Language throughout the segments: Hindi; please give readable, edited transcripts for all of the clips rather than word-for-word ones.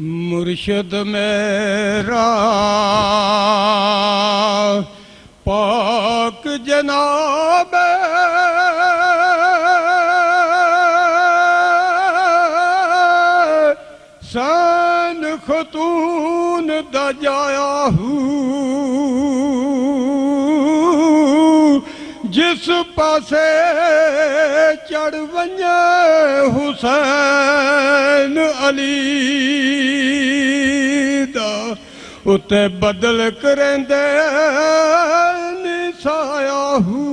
मुर्शिद मेरा पाक जनाब सन खतून दा जाया हूँ जिस पासे चढ़ वञे हुसैन अली दा उते बदल करेंदे निसाया हूँ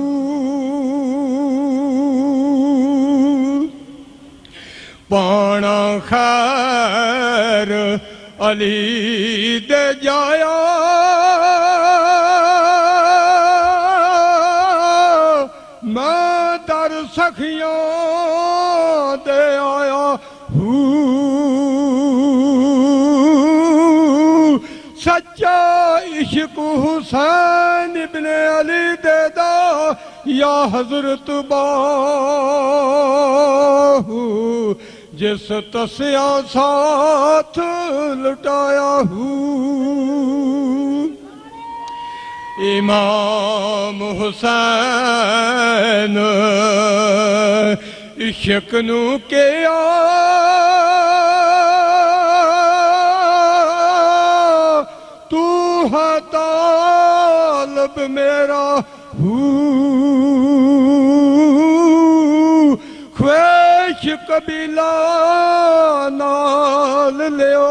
पाना खैर अली दे जाया मैं दर सखियों दे आया हूँ सच्चा इश्क हुसैन इब्ने अली दे दा या हजरत बाहू जिस तस्या साथ लुटाया हूँ इमाम हुसैन इश्क नू किया तू है तालब मेरा ख्वेश कबीला नाल लियो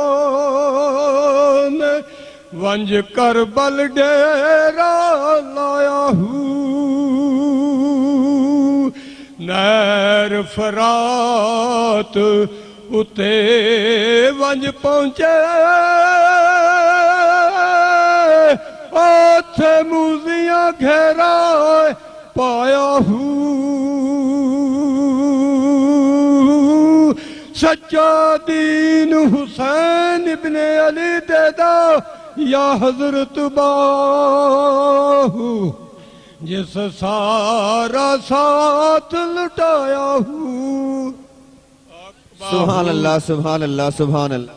वंज कर बल डेरा लाया हूँ नैर फरात उते वंज पहुँचे ओथे मूजियां घेरा पाया हूँ सच्चा दीन हुसैन इब्ने अली दे दा या हजरत बाहू जिस सारा साथ लुटाया हूँ सुभान अल्लाह सुभान अल्लाह सुभान अल्लाह।